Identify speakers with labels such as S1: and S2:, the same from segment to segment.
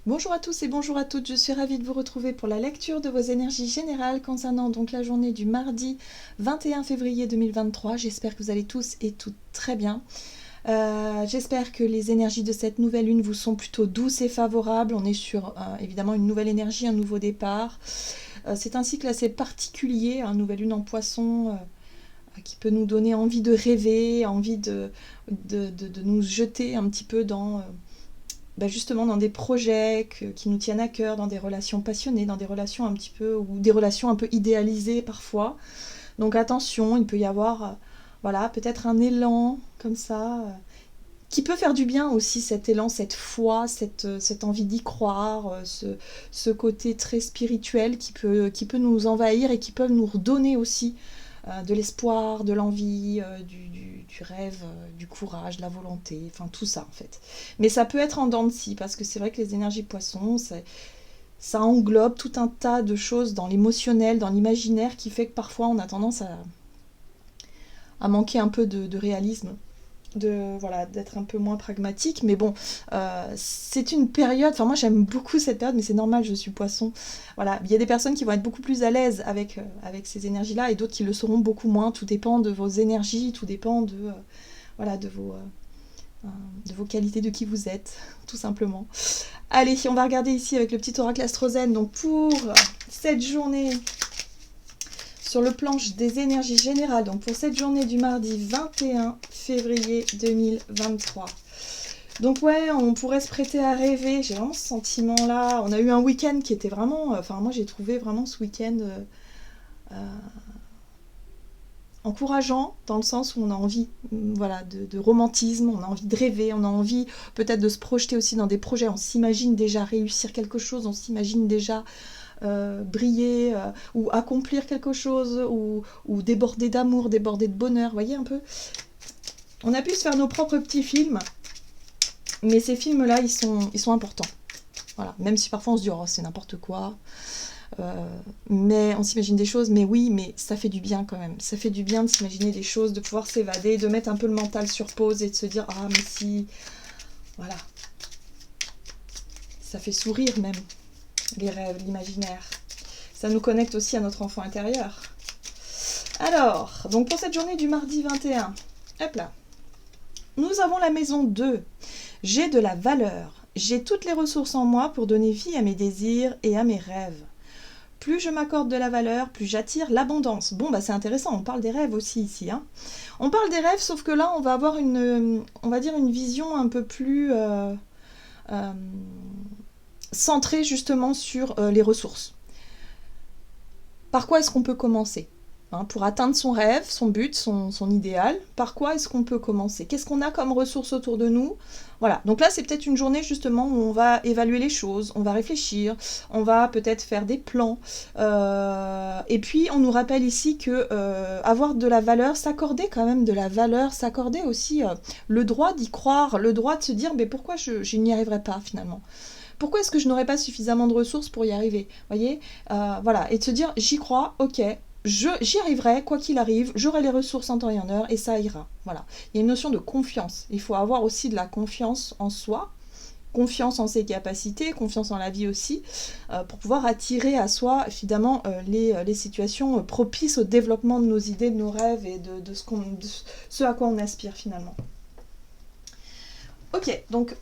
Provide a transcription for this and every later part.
S1: Bonjour à tous et bonjour à toutes, je suis ravie de vous retrouver pour la lecture de vos énergies générales concernant donc la journée du mardi 21 février 2023. J'espère que vous allez tous et toutes très bien. J'espère que les énergies de cette nouvelle lune vous sont plutôt douces et favorables. On est sur évidemment une nouvelle énergie, un nouveau départ. C'est un cycle assez particulier, une nouvelle lune en poisson qui peut nous donner envie de rêver, envie de nous jeter un petit peu dans... justement dans des projets qui nous tiennent à cœur, dans des relations passionnées, dans des relations un petit peu, ou des relations un peu idéalisées parfois. Donc attention, il peut y avoir voilà, peut-être un élan comme ça, qui peut faire du bien aussi, cet élan, cette foi, cette envie d'y croire, ce côté très spirituel qui peut nous envahir et qui peut nous redonner aussi de l'espoir, de l'envie, du rêve, du courage, de la volonté, enfin tout ça en fait. Mais ça peut être en dents de scie, parce que c'est vrai que les énergies poissons, ça englobe tout un tas de choses dans l'émotionnel, dans l'imaginaire, qui fait que parfois on a tendance à manquer un peu de réalisme, voilà, d'être un peu moins pragmatique. Mais bon, c'est une période, enfin moi j'aime beaucoup cette période, mais c'est normal, je suis poisson. Voilà, il y a des personnes qui vont être beaucoup plus à l'aise avec ces énergies-là, et d'autres qui le seront beaucoup moins. Tout dépend de vos énergies, tout dépend voilà, de vos qualités, de qui vous êtes, tout simplement. Allez, on va regarder ici avec le petit oracle astrozène, donc pour cette journée, sur le planche des énergies générales, donc pour cette journée du mardi 21 février 2023. Donc ouais, on pourrait se prêter à rêver, j'ai vraiment ce sentiment-là. On a eu un week-end qui était vraiment... Enfin, moi j'ai trouvé vraiment ce week-end encourageant, dans le sens où on a envie voilà, de romantisme, on a envie de rêver, on a envie peut-être de se projeter aussi dans des projets. On s'imagine déjà réussir quelque chose, on s'imagine déjà... briller ou accomplir quelque chose ou déborder d'amour, déborder de bonheur, vous voyez un peu. On a pu se faire nos propres petits films, mais ces films-là, ils sont importants. Voilà. Même si parfois on se dit oh c'est n'importe quoi, mais on s'imagine des choses, mais oui, mais ça fait du bien quand même. Ça fait du bien de s'imaginer des choses, de pouvoir s'évader, de mettre un peu le mental sur pause et de se dire ah mais si, voilà. Ça fait sourire même, les rêves, l'imaginaire. Ça nous connecte aussi à notre enfant intérieur. Alors, donc pour cette journée du mardi 21, hop là, nous avons la maison 2. J'ai de la valeur. J'ai toutes les ressources en moi pour donner vie à mes désirs et à mes rêves. Plus je m'accorde de la valeur, plus j'attire l'abondance. Bon, bah c'est intéressant, on parle des rêves aussi ici. Hein. On parle des rêves, sauf que là, on va avoir on va dire une vision un peu plus centrée justement sur les ressources. Par quoi est-ce qu'on peut commencer pour atteindre son rêve, son but, son idéal, par quoi est-ce qu'on peut commencer? Qu'est-ce qu'on a comme ressources autour de nous? Voilà, donc là c'est peut-être une journée justement où on va évaluer les choses, on va réfléchir, on va peut-être faire des plans, et puis on nous rappelle ici que avoir de la valeur, s'accorder quand même de la valeur, s'accorder aussi le droit d'y croire, le droit de se dire mais pourquoi je n'y arriverai pas finalement? Pourquoi est-ce que je n'aurais pas suffisamment de ressources pour y arriver? Voyez, voilà, et de se dire j'y crois, ok, j'y arriverai, quoi qu'il arrive, j'aurai les ressources en temps et en heure, et ça ira. Voilà. Il y a une notion de confiance. Il faut avoir aussi de la confiance en soi, confiance en ses capacités, confiance en la vie aussi, pour pouvoir attirer à soi, évidemment, les situations propices au développement de nos idées, de nos rêves et de ce à quoi on aspire finalement. Ok, donc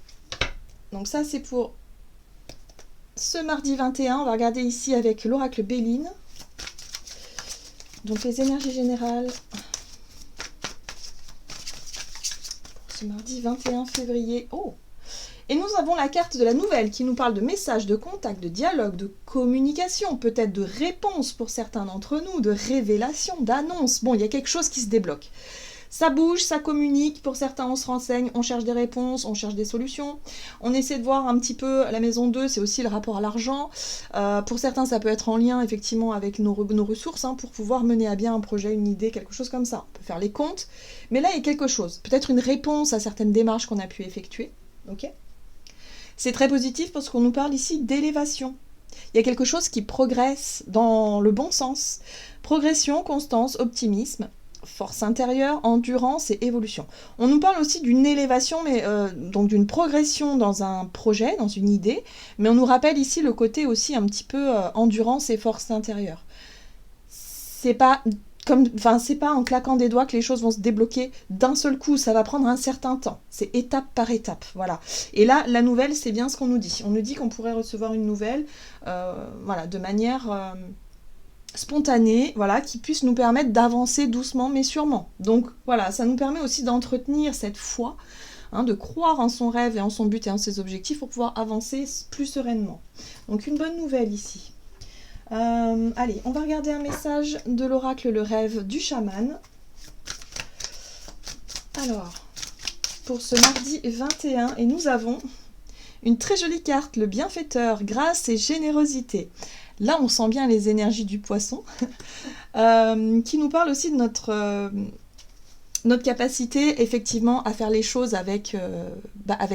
S1: ça c'est pour ce mardi 21. On va regarder ici avec l'oracle Béline. Donc les énergies générales pour ce mardi 21 février. Oh! Et nous avons la carte de la nouvelle qui nous parle de messages, de contacts, de dialogue, de communication, peut-être de réponses pour certains d'entre nous, de révélations, d'annonces. Bon, il y a quelque chose qui se débloque. Ça bouge, ça communique, pour certains on se renseigne, on cherche des réponses, on cherche des solutions, on essaie de voir un petit peu, la maison 2 c'est aussi le rapport à l'argent, pour certains ça peut être en lien effectivement avec nos ressources, pour pouvoir mener à bien un projet, une idée, quelque chose comme ça, on peut faire les comptes, mais là il y a quelque chose, peut-être une réponse à certaines démarches qu'on a pu effectuer, ok. C'est très positif parce qu'on nous parle ici d'élévation. Il y a quelque chose qui progresse dans le bon sens. Progression, constance, optimisme. force intérieure, endurance et évolution. On nous parle aussi d'une élévation, mais donc d'une progression dans un projet, dans une idée, mais on nous rappelle ici le côté aussi un petit peu endurance et force intérieure. C'est pas c'est pas en claquant des doigts que les choses vont se débloquer d'un seul coup, ça va prendre un certain temps. C'est étape par étape, voilà. Et là, la nouvelle, c'est bien ce qu'on nous dit. On nous dit qu'on pourrait recevoir une nouvelle, voilà, de manière spontanée, voilà, qui puisse nous permettre d'avancer doucement mais sûrement. Donc voilà, ça nous permet aussi d'entretenir cette foi, hein, de croire en son rêve et en son but et en ses objectifs pour pouvoir avancer plus sereinement. Donc une bonne nouvelle ici. Allez, on va regarder un message de l'oracle Le Rêve du chaman. Alors, pour ce mardi 21, et nous avons une très jolie carte, le bienfaiteur, grâce et générosité. Là, on sent bien les énergies du poisson, qui nous parle aussi de notre capacité, effectivement, à faire les choses avec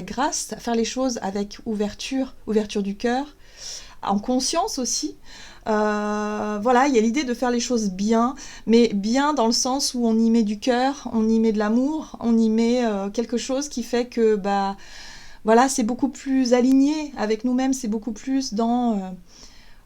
S1: grâce, à faire les choses avec ouverture du cœur, en conscience aussi. Voilà, il y a l'idée de faire les choses bien, mais bien dans le sens où on y met du cœur, on y met de l'amour, on y met quelque chose qui fait que voilà, c'est beaucoup plus aligné avec nous-mêmes, c'est beaucoup plus dans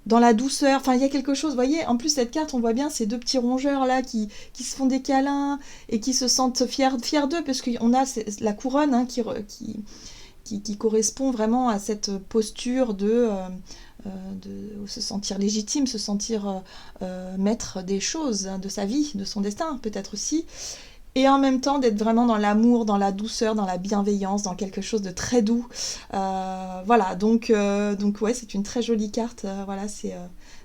S1: la douceur. Enfin, il y a quelque chose, vous voyez, en plus cette carte, on voit bien ces deux petits rongeurs là qui se font des câlins et qui se sentent fiers d'eux, parce qu'on a la couronne, hein, qui correspond vraiment à cette posture de se sentir légitime, se sentir maître des choses, hein, de sa vie, de son destin peut-être aussi, et en même temps d'être vraiment dans l'amour, dans la douceur, dans la bienveillance, dans quelque chose de très doux. Voilà, donc ouais, c'est une très jolie carte. Voilà, c'est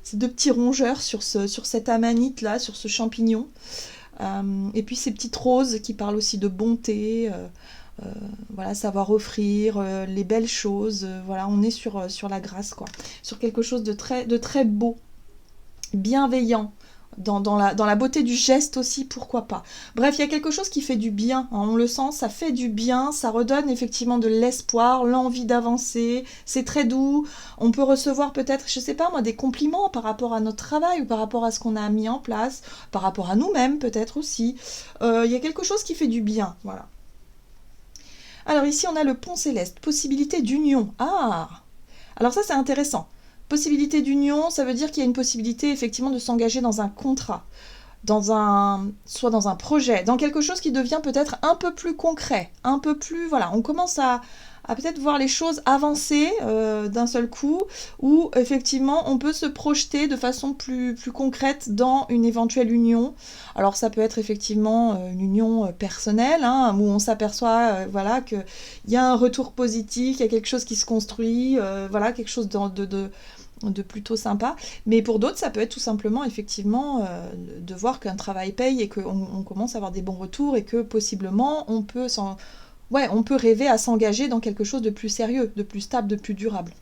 S1: ces deux petits rongeurs sur cette amanite là, sur ce champignon, et puis ces petites roses qui parlent aussi de bonté. Voilà, savoir offrir les belles choses, voilà, on est sur la grâce, quoi, sur quelque chose de très beau, bienveillant, dans la beauté du geste aussi, pourquoi pas. Bref, il y a quelque chose qui fait du bien, hein, on le sent, ça fait du bien, ça redonne effectivement de l'espoir, l'envie d'avancer, c'est très doux. On peut recevoir peut-être, je sais pas moi, des compliments par rapport à notre travail ou par rapport à ce qu'on a mis en place, par rapport à nous-mêmes peut-être aussi. Il y a quelque chose qui fait du bien, voilà. Alors ici, on a le pont céleste, possibilité d'union. Ah! Alors ça, c'est intéressant. Possibilité d'union, ça veut dire qu'il y a une possibilité effectivement de s'engager dans un contrat, soit dans un projet, dans quelque chose qui devient peut-être un peu plus concret, un peu plus... Voilà, on commence à peut-être voir les choses avancer d'un seul coup, où effectivement on peut se projeter de façon plus concrète dans une éventuelle union. Alors ça peut être effectivement une union personnelle, hein, où on s'aperçoit voilà, qu'il y a un retour positif, il y a quelque chose qui se construit, voilà, quelque chose de plutôt sympa, mais pour d'autres ça peut être tout simplement effectivement de voir qu'un travail paye et qu'on commence à avoir des bons retours et que possiblement on peut rêver à s'engager dans quelque chose de plus sérieux, de plus stable, de plus durable.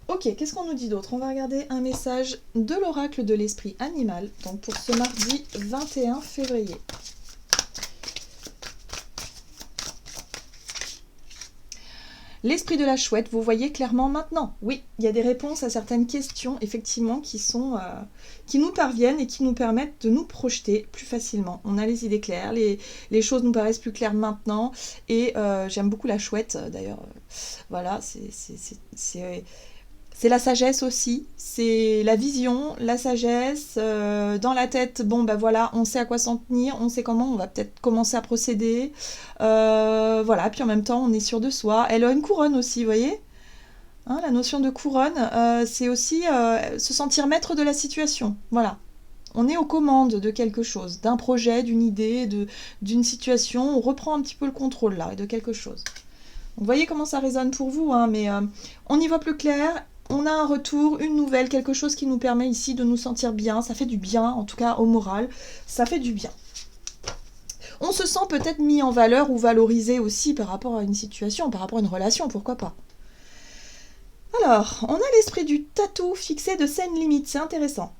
S1: Ok, qu'est-ce qu'on nous dit d'autre? On va regarder un message de l'oracle de l'esprit animal, donc pour ce mardi 21 février. L'esprit de la chouette, vous voyez clairement maintenant. Oui, il y a des réponses à certaines questions, effectivement, qui nous parviennent et qui nous permettent de nous projeter plus facilement. On a les idées claires, les choses nous paraissent plus claires maintenant. Et j'aime beaucoup la chouette, d'ailleurs. Voilà, c'est la sagesse aussi, c'est la vision, la sagesse, dans la tête, bon ben voilà, on sait à quoi s'en tenir, on sait comment on va peut-être commencer à procéder, voilà, puis en même temps on est sûr de soi. Elle a une couronne aussi, vous voyez, hein, la notion de couronne, c'est aussi se sentir maître de la situation, voilà. On est aux commandes de quelque chose, d'un projet, d'une idée, d'une situation, on reprend un petit peu le contrôle là, de quelque chose. Vous voyez comment ça résonne pour vous, hein, mais on y voit plus clair. On a un retour, une nouvelle, quelque chose qui nous permet ici de nous sentir bien. Ça fait du bien, en tout cas au moral. Ça fait du bien. On se sent peut-être mis en valeur ou valorisé aussi par rapport à une situation, par rapport à une relation, pourquoi pas. Alors, on a l'esprit du tatou fixé de scène limite, c'est intéressant.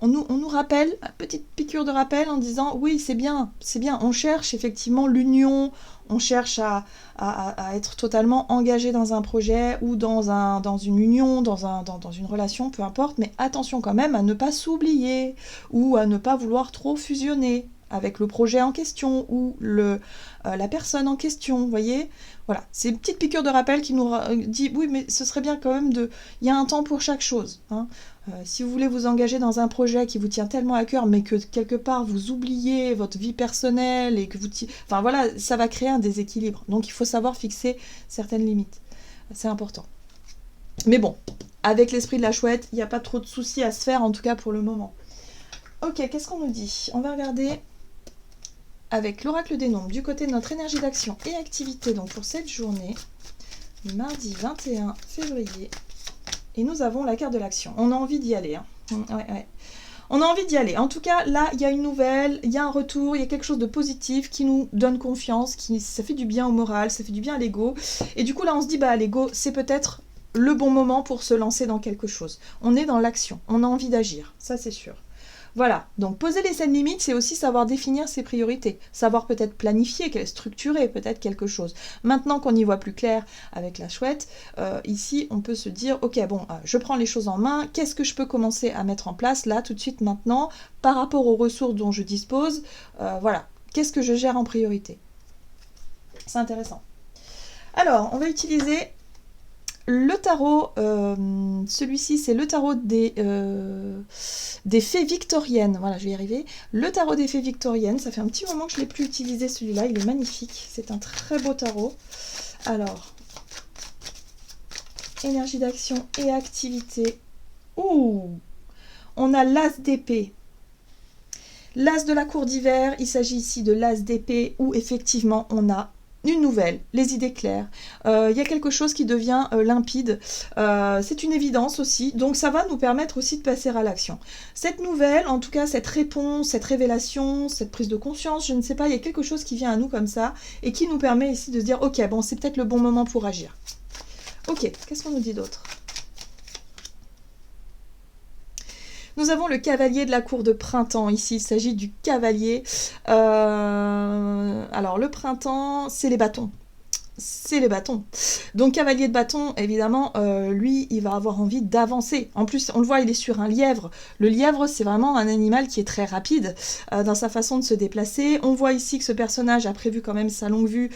S1: on nous rappelle, une petite piqûre de rappel en disant oui, c'est bien, on cherche effectivement l'union, on cherche à être totalement engagé dans un projet ou dans une union, dans une relation, peu importe, mais attention quand même à ne pas s'oublier ou à ne pas vouloir trop fusionner avec le projet en question ou la personne en question, vous voyez. Voilà, c'est une petite piqûre de rappel qui nous dit oui, mais ce serait bien quand même il y a un temps pour chaque chose, hein. Si vous voulez vous engager dans un projet qui vous tient tellement à cœur, mais que quelque part vous oubliez votre vie personnelle et que enfin voilà, ça va créer un déséquilibre. Donc il faut savoir fixer certaines limites. C'est important. Mais bon, avec l'esprit de la chouette, il n'y a pas trop de soucis à se faire, en tout cas pour le moment. Ok, qu'est-ce qu'on nous dit? On va regarder avec l'oracle des nombres du côté de notre énergie d'action et activité, donc pour cette journée, mardi 21 février. Et nous avons la carte de l'action. On a envie d'y aller. Hein. Ouais. On a envie d'y aller. En tout cas, là, il y a une nouvelle, il y a un retour, il y a quelque chose de positif qui nous donne confiance, ça fait du bien au moral, ça fait du bien à l'ego. Et du coup, là, on se dit, bah, l'ego, c'est peut-être le bon moment pour se lancer dans quelque chose. On est dans l'action, on a envie d'agir, ça c'est sûr. Voilà, donc poser les scènes limites, c'est aussi savoir définir ses priorités, savoir peut-être planifier, structurer peut-être quelque chose. Maintenant qu'on y voit plus clair avec la chouette, ici on peut se dire, ok bon, je prends les choses en main, qu'est-ce que je peux commencer à mettre en place là, tout de suite maintenant, par rapport aux ressources dont je dispose, voilà, qu'est-ce que je gère en priorité? C'est intéressant. Alors, on va utiliser le tarot, celui-ci c'est le tarot des fées victoriennes, voilà je vais y arriver, le tarot des fées victoriennes, ça fait un petit moment que je ne l'ai plus utilisé celui-là, il est magnifique, c'est un très beau tarot. Alors, énergie d'action et activité, ouh, on a l'as d'épée, l'as de la cour d'hiver, il s'agit ici de l'as d'épée où effectivement on a une nouvelle, les idées claires, y a quelque chose qui devient limpide, c'est une évidence aussi, donc ça va nous permettre aussi de passer à l'action. Cette nouvelle, en tout cas cette réponse, cette révélation, cette prise de conscience, je ne sais pas, il y a quelque chose qui vient à nous comme ça, et qui nous permet ici de se dire, ok, bon, c'est peut-être le bon moment pour agir. Ok, qu'est-ce qu'on nous dit d'autre? Nous avons le cavalier de la cour de printemps, ici il s'agit du cavalier. Alors le printemps, c'est les bâtons. C'est les bâtons. Donc cavalier de bâton, évidemment, lui, il va avoir envie d'avancer. En plus, on le voit, il est sur un lièvre. Le lièvre, c'est vraiment un animal qui est très rapide dans sa façon de se déplacer. On voit ici que ce personnage a prévu quand même sa longue vue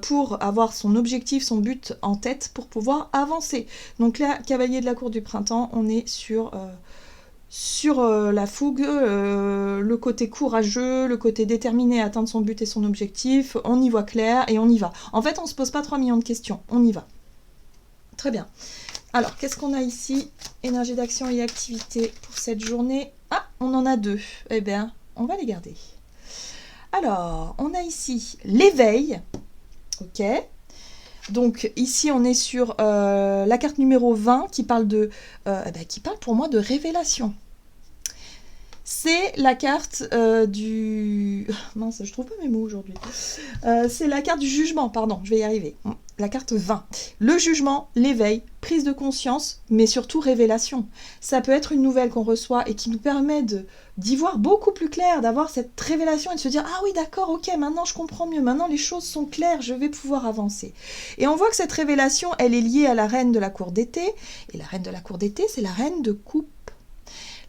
S1: pour avoir son objectif, son but en tête, pour pouvoir avancer. Donc là, cavalier de la cour du printemps, on est sur la fougue, le côté courageux, le côté déterminé à atteindre son but et son objectif, on y voit clair et on y va. En fait, on ne se pose pas 3 millions de questions, on y va. Très bien. Alors, qu'est-ce qu'on a ici? Énergie d'action et activité pour cette journée. Ah, on en a 2. Eh bien, on va les garder. Alors, on a ici l'éveil. Ok. Donc ici on est sur la carte numéro 20 qui parle qui parle pour moi de révélation. C'est la carte du... Mince, je trouve pas mes mots aujourd'hui. C'est la carte du jugement, pardon, je vais y arriver. La carte 20. Le jugement, l'éveil, prise de conscience, mais surtout révélation. Ça peut être une nouvelle qu'on reçoit et qui nous permet d'y voir beaucoup plus clair, d'avoir cette révélation et de se dire « Ah oui, d'accord, ok, maintenant je comprends mieux, maintenant les choses sont claires, je vais pouvoir avancer. » Et on voit que cette révélation, elle est liée à la reine de la cour d'été. Et la reine de la cour d'été, c'est la reine de coupe.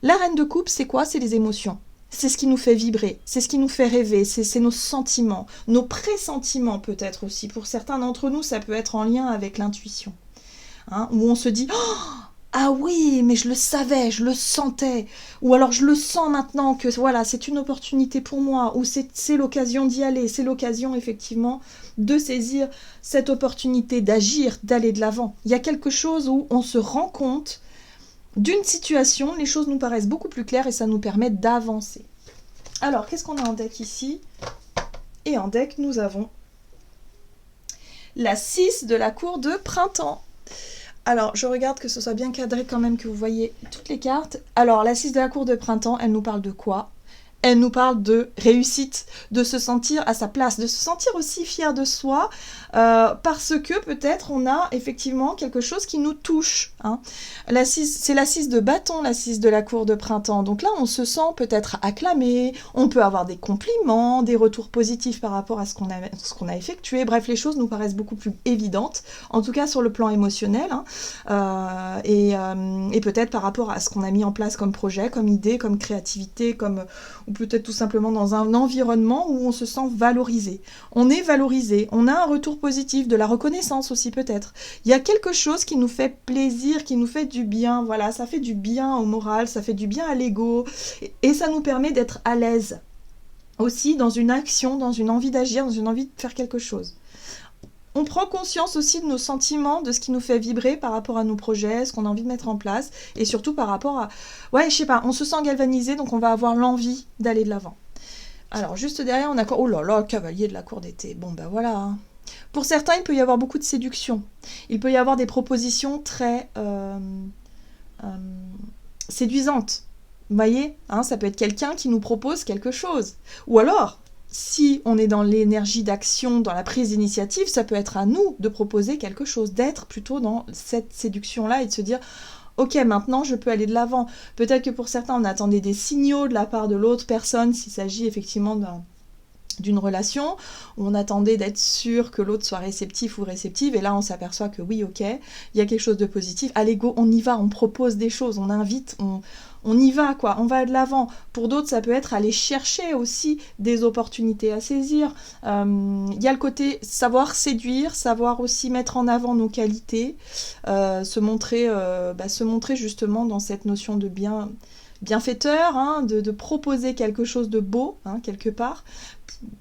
S1: La reine de coupe, c'est quoi? C'est les émotions. C'est ce qui nous fait vibrer, c'est ce qui nous fait rêver, c'est nos sentiments, nos pressentiments peut-être aussi. Pour certains d'entre nous, ça peut être en lien avec l'intuition. Hein, où on se dit oh, « Ah oui, mais je le savais, je le sentais. » Ou alors « Je le sens maintenant que voilà, c'est une opportunité pour moi. » Ou c'est l'occasion d'y aller, c'est l'occasion effectivement de saisir cette opportunité d'agir, d'aller de l'avant. Il y a quelque chose où on se rend compte d'une situation, les choses nous paraissent beaucoup plus claires et ça nous permet d'avancer. Alors, qu'est-ce qu'on a en deck ici? Et en deck, nous avons la 6 de la cour de printemps. Alors, je regarde que ce soit bien cadré quand même, que vous voyez toutes les cartes. Alors, la 6 de la cour de printemps, elle nous parle de quoi? Elle nous parle de réussite, de se sentir à sa place, de se sentir aussi fier de soi, parce que peut-être on a effectivement quelque chose qui nous touche. Hein. C'est l'assise de bâton, l'assise de la cour de printemps. Donc là, on se sent peut-être acclamé, on peut avoir des compliments, des retours positifs par rapport à ce qu'on a effectué. Bref, les choses nous paraissent beaucoup plus évidentes, en tout cas sur le plan émotionnel, hein, et peut-être par rapport à ce qu'on a mis en place comme projet, comme idée, comme créativité, ou peut-être tout simplement dans un environnement où on se sent valorisé. On est valorisé, on a un retour positif, de la reconnaissance aussi peut-être. Il y a quelque chose qui nous fait plaisir, qui nous fait du bien, voilà, ça fait du bien au moral, ça fait du bien à l'ego, et ça nous permet d'être à l'aise aussi dans une action, dans une envie d'agir, dans une envie de faire quelque chose. On prend conscience aussi de nos sentiments, de ce qui nous fait vibrer par rapport à nos projets, ce qu'on a envie de mettre en place, et surtout par rapport à... Ouais, je sais pas, on se sent galvanisé, donc on va avoir l'envie d'aller de l'avant. Alors, juste derrière, on a... Oh là là, cavalier de la cour d'été. Bon, ben voilà. Hein. Pour certains, il peut y avoir beaucoup de séduction. Il peut y avoir des propositions très séduisantes. Vous voyez, hein, ça peut être quelqu'un qui nous propose quelque chose. Ou alors... Si on est dans l'énergie d'action, dans la prise d'initiative, ça peut être à nous de proposer quelque chose, d'être plutôt dans cette séduction-là et de se dire « Ok, maintenant je peux aller de l'avant ». Peut-être que pour certains, on attendait des signaux de la part de l'autre personne s'il s'agit effectivement d'une relation, où on attendait d'être sûr que l'autre soit réceptif ou réceptive, et là on s'aperçoit que oui, ok, il y a quelque chose de positif. Allez, go, on y va, on propose des choses, on invite, on y va, quoi, on va de l'avant. Pour d'autres, ça peut être aller chercher aussi des opportunités à saisir. Y a le côté savoir séduire, savoir aussi mettre en avant nos qualités, se montrer justement dans cette notion de bienfaiteur, hein, de proposer quelque chose de beau, hein, quelque part,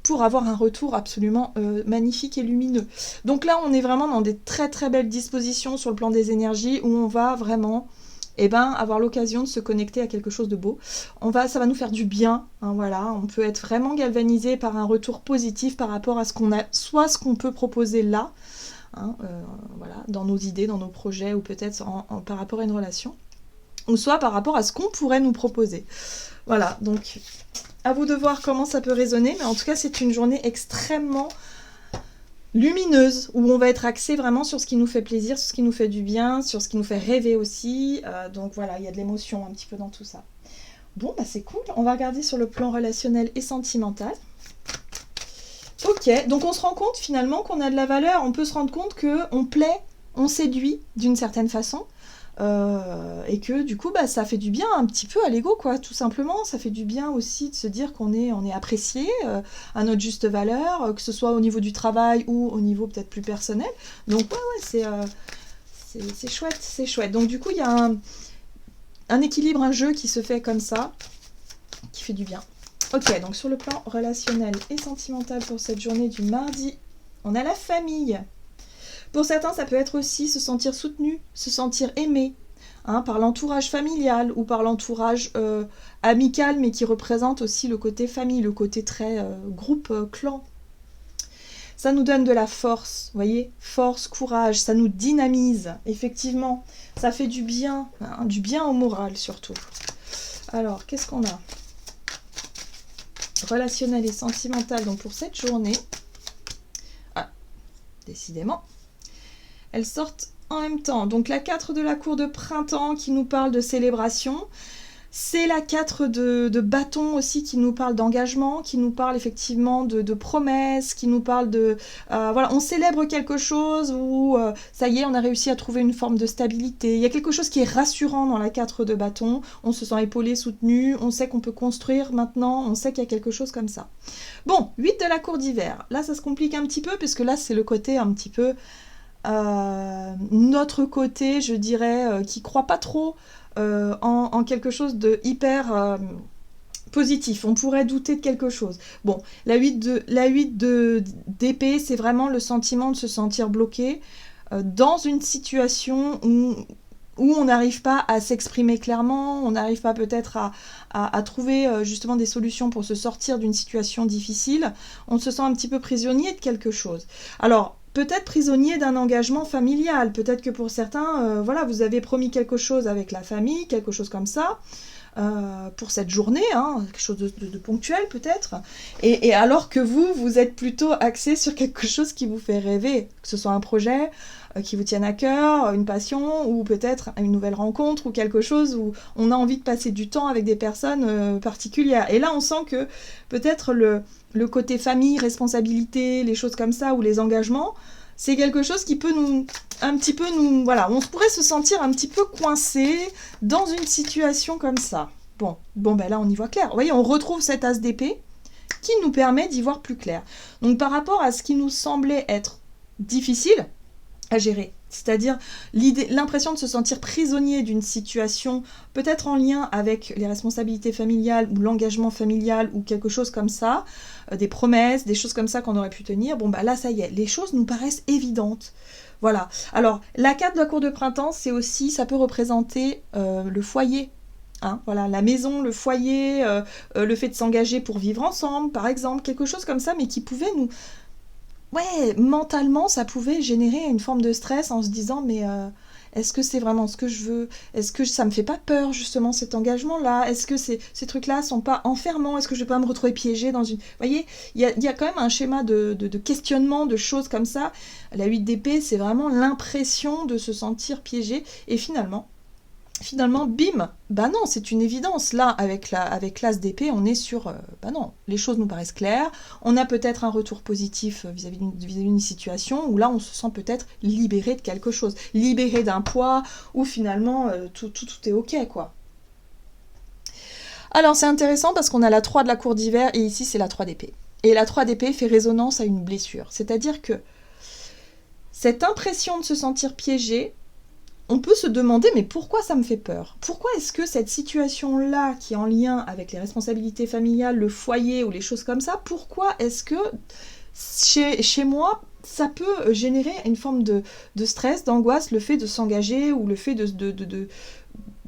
S1: pour avoir un retour absolument magnifique et lumineux. Donc là, on est vraiment dans des très très belles dispositions sur le plan des énergies, où on va vraiment avoir l'occasion de se connecter à quelque chose de beau. Ça va nous faire du bien, hein, voilà. On peut être vraiment galvanisé par un retour positif par rapport à ce qu'on a, soit ce qu'on peut proposer là, hein, voilà, dans nos idées, dans nos projets, ou peut-être par rapport à une relation, ou soit par rapport à ce qu'on pourrait nous proposer. Voilà, donc à vous de voir comment ça peut résonner, mais en tout cas c'est une journée extrêmement lumineuse, où on va être axé vraiment sur ce qui nous fait plaisir, sur ce qui nous fait du bien, sur ce qui nous fait rêver aussi, donc voilà, il y a de l'émotion un petit peu dans tout ça. Bon, bah c'est cool, on va regarder sur le plan relationnel et sentimental. Ok, donc on se rend compte finalement qu'on a de la valeur, on peut se rendre compte qu'on plaît, on séduit d'une certaine façon, et que du coup ça fait du bien un petit peu à l'ego, quoi, tout simplement. Ça fait du bien aussi de se dire qu'on est apprécié à notre juste valeur, que ce soit au niveau du travail ou au niveau peut-être plus personnel. Donc ouais, c'est chouette, c'est chouette. Donc du coup il y a un équilibre, un jeu qui se fait comme ça, qui fait du bien. Ok, donc sur le plan relationnel et sentimental pour cette journée du mardi, on a la famille. Pour certains, ça peut être aussi se sentir soutenu, se sentir aimé, hein, par l'entourage familial ou par l'entourage amical, mais qui représente aussi le côté famille, le côté très groupe, clan. Ça nous donne de la force, vous voyez, force, courage, ça nous dynamise, effectivement. Ça fait du bien, hein, du bien au moral surtout. Alors, qu'est-ce qu'on a ? Relationnel et sentimental, donc pour cette journée. Ah, décidément. Elles sortent en même temps. Donc la 4 de la cour de printemps qui nous parle de célébration. C'est la 4 de bâton aussi qui nous parle d'engagement, qui nous parle effectivement de promesses, qui nous parle de... voilà, on célèbre quelque chose où ça y est, on a réussi à trouver une forme de stabilité. Il y a quelque chose qui est rassurant dans la 4 de bâton. On se sent épaulé, soutenu, on sait qu'on peut construire maintenant, on sait qu'il y a quelque chose comme ça. Bon, 8 de la cour d'hiver. Là, ça se complique un petit peu, parce que là, c'est le côté un petit peu... notre côté, je dirais, qui croit pas trop en quelque chose de hyper positif. On pourrait douter de quelque chose. Bon, la 8 d'épée, c'est vraiment le sentiment de se sentir bloqué dans une situation où on n'arrive pas à s'exprimer clairement, on n'arrive pas peut-être à trouver justement des solutions pour se sortir d'une situation difficile. On se sent un petit peu prisonnier de quelque chose. Alors, peut-être prisonnier d'un engagement familial. Peut-être que pour certains, voilà, vous avez promis quelque chose avec la famille, quelque chose comme ça. pour cette journée, hein, quelque chose de ponctuel peut-être, et alors que vous êtes plutôt axé sur quelque chose qui vous fait rêver, que ce soit un projet qui vous tienne à cœur, une passion, ou peut-être une nouvelle rencontre, ou quelque chose où on a envie de passer du temps avec des personnes particulières. Et là, on sent que peut-être le côté famille, responsabilité, les choses comme ça, ou les engagements, c'est quelque chose qui peut voilà, on pourrait se sentir un petit peu coincé dans une situation comme ça. Bon, ben là, on y voit clair. Vous voyez, on retrouve cet as d'épée qui nous permet d'y voir plus clair. Donc, par rapport à ce qui nous semblait être difficile à gérer, c'est-à-dire l'impression de se sentir prisonnier d'une situation, peut-être en lien avec les responsabilités familiales ou l'engagement familial ou quelque chose comme ça, des promesses, des choses comme ça qu'on aurait pu tenir, bon bah là ça y est, les choses nous paraissent évidentes. Voilà. Alors, la carte de la cour de printemps, c'est aussi, ça peut représenter le foyer. Hein, voilà, la maison, le foyer, le fait de s'engager pour vivre ensemble, par exemple, quelque chose comme ça, mais qui pouvait nous... Ouais, mentalement, ça pouvait générer une forme de stress en se disant, mais est-ce que c'est vraiment ce que je veux? Est-ce que ça me fait pas peur, justement, cet engagement-là? Est-ce que ces trucs-là sont pas enfermants? Est-ce que je vais pas me retrouver piégée dans une... Vous voyez, il y a quand même un schéma de questionnement, de choses comme ça. La 8 d'épée, c'est vraiment l'impression de se sentir piégé. Et finalement, bim, bah non, c'est une évidence. Là, avec l'as d'épée, on est sur, bah non, les choses nous paraissent claires. On a peut-être un retour positif vis-à-vis d'une situation où là, on se sent peut-être libéré de quelque chose, libéré d'un poids, où finalement, tout est ok, quoi. Alors, c'est intéressant parce qu'on a la 3 de la cour d'hiver et ici, c'est la 3 d'épée. Et la 3 d'épée fait résonance à une blessure. C'est-à-dire que cette impression de se sentir piégé, on peut se demander, mais pourquoi ça me fait peur? Pourquoi est-ce que cette situation-là, qui est en lien avec les responsabilités familiales, le foyer ou les choses comme ça, pourquoi est-ce que chez moi, ça peut générer une forme de stress, d'angoisse, le fait de s'engager ou le fait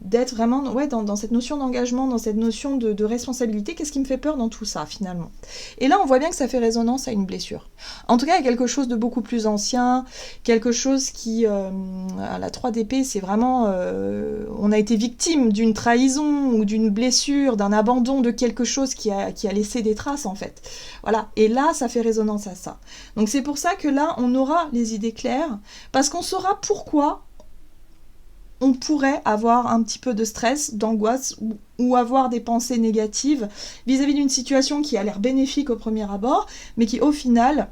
S1: d'être vraiment dans cette notion d'engagement, dans cette notion de responsabilité? Qu'est-ce qui me fait peur dans tout ça, finalement? Et là, on voit bien que ça fait résonance à une blessure. En tout cas, il y a quelque chose de beaucoup plus ancien, quelque chose qui, à la 3 d'épée, c'est vraiment... on a été victime d'une trahison ou d'une blessure, d'un abandon de quelque chose qui a laissé des traces, en fait. Voilà. Et là, ça fait résonance à ça. Donc, c'est pour ça que là, on aura les idées claires, parce qu'on saura pourquoi on pourrait avoir un petit peu de stress, d'angoisse ou avoir des pensées négatives vis-à-vis d'une situation qui a l'air bénéfique au premier abord, mais qui au final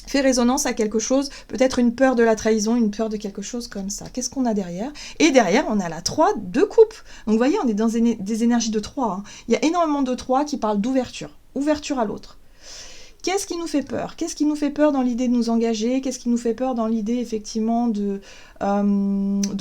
S1: fait résonance à quelque chose, peut-être une peur de la trahison, une peur de quelque chose comme ça. Qu'est-ce qu'on a derrière? Et derrière, on a la 3 de coupe. Donc vous voyez, on est dans des énergies de 3. Hein. Il y a énormément de 3 qui parlent d'ouverture, ouverture à l'autre. Qu'est-ce qui nous fait peur? Qu'est-ce qui nous fait peur dans l'idée de nous engager? Qu'est-ce qui nous fait peur dans l'idée, effectivement, de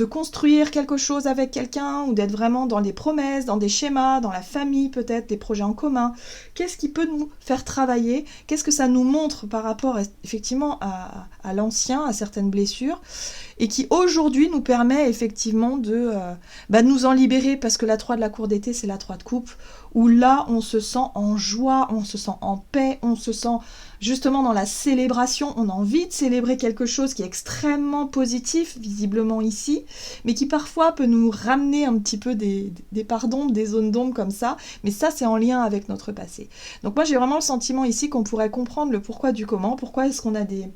S1: construire quelque chose avec quelqu'un ou d'être vraiment dans des promesses, dans des schémas, dans la famille peut-être, des projets en commun? Qu'est-ce qui peut nous faire travailler? Qu'est-ce que ça nous montre par rapport, effectivement, à l'ancien, à certaines blessures? Et qui, aujourd'hui, nous permet, effectivement, de nous en libérer, parce que la 3 de la cour d'été, c'est la 3 de coupe, où là, on se sent en joie, on se sent en paix, on se sent justement dans la célébration, on a envie de célébrer quelque chose qui est extrêmement positif, visiblement ici, mais qui parfois peut nous ramener un petit peu des parts d'ombre, des zones d'ombre comme ça, mais ça c'est en lien avec notre passé. Donc moi j'ai vraiment le sentiment ici qu'on pourrait comprendre le pourquoi du comment, pourquoi est-ce qu'on a des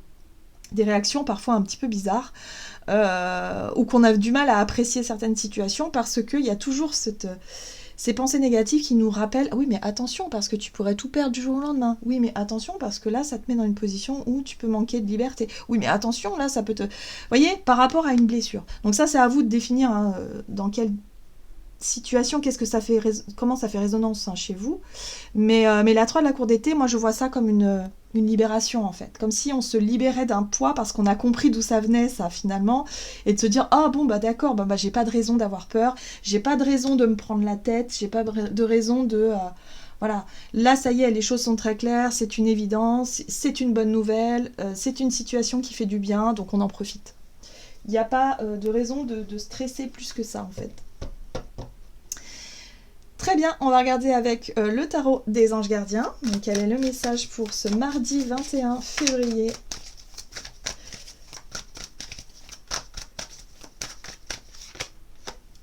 S1: réactions parfois un petit peu bizarres, ou qu'on a du mal à apprécier certaines situations, parce qu'il y a toujours ces pensées négatives qui nous rappellent, ah oui mais attention parce que tu pourrais tout perdre du jour au lendemain, oui mais attention parce que là ça te met dans une position où tu peux manquer de liberté, oui mais attention là ça peut te... Vous voyez, par rapport à une blessure. Donc ça c'est à vous de définir dans quelle situation, qu'est-ce que ça fait, comment ça fait résonance chez vous, mais la 3 de la cour d'été, moi je vois ça comme une libération en fait, comme si on se libérait d'un poids parce qu'on a compris d'où ça venait ça finalement, et de se dire ah bon bah d'accord, bah j'ai pas de raison d'avoir peur, j'ai pas de raison de me prendre la tête, j'ai pas de raison de... voilà, là ça y est, les choses sont très claires, c'est une évidence, c'est une bonne nouvelle, c'est une situation qui fait du bien, donc on en profite. Il n'y a pas de raison de stresser plus que ça en fait. Très bien, on va regarder avec le tarot des anges gardiens. Donc quel est le message pour ce mardi 21 février ?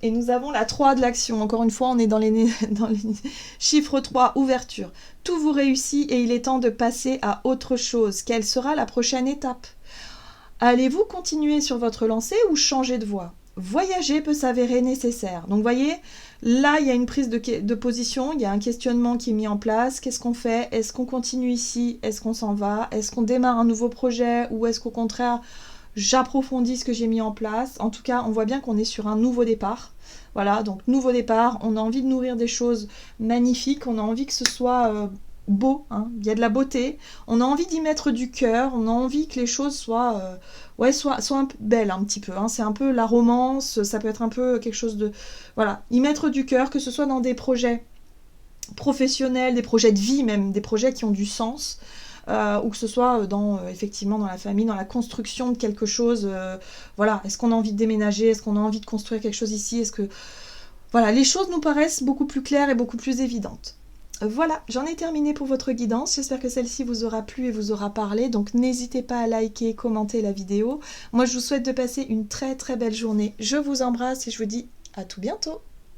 S1: Et nous avons la 3 de l'action. Encore une fois, on est dans les chiffres 3, ouverture. Tout vous réussit et il est temps de passer à autre chose. Quelle sera la prochaine étape? Allez-vous continuer sur votre lancée ou changer de voie? Voyager peut s'avérer nécessaire. Donc, vous voyez, là, il y a une prise de position, il y a un questionnement qui est mis en place. Qu'est-ce qu'on fait? Est-ce qu'on continue ici? Est-ce qu'on s'en va? Est-ce qu'on démarre un nouveau projet? Ou est-ce qu'au contraire, j'approfondis ce que j'ai mis en place? En tout cas, on voit bien qu'on est sur un nouveau départ. Voilà, donc nouveau départ, on a envie de nourrir des choses magnifiques, on a envie que ce soit beau, hein. Il y a de la beauté, on a envie d'y mettre du cœur, on a envie que les choses soient un peu belles un petit peu, hein. C'est un peu la romance, ça peut être un peu quelque chose de... Voilà, y mettre du cœur, que ce soit dans des projets professionnels, des projets de vie même, des projets qui ont du sens, ou que ce soit effectivement dans la famille, dans la construction de quelque chose. Voilà, est-ce qu'on a envie de déménager? Est-ce qu'on a envie de construire quelque chose ici? Est-ce que... Voilà, les choses nous paraissent beaucoup plus claires et beaucoup plus évidentes. Voilà, j'en ai terminé pour votre guidance. J'espère que celle-ci vous aura plu et vous aura parlé. Donc n'hésitez pas à liker, commenter la vidéo. Moi, je vous souhaite de passer une très très belle journée. Je vous embrasse et je vous dis à tout bientôt.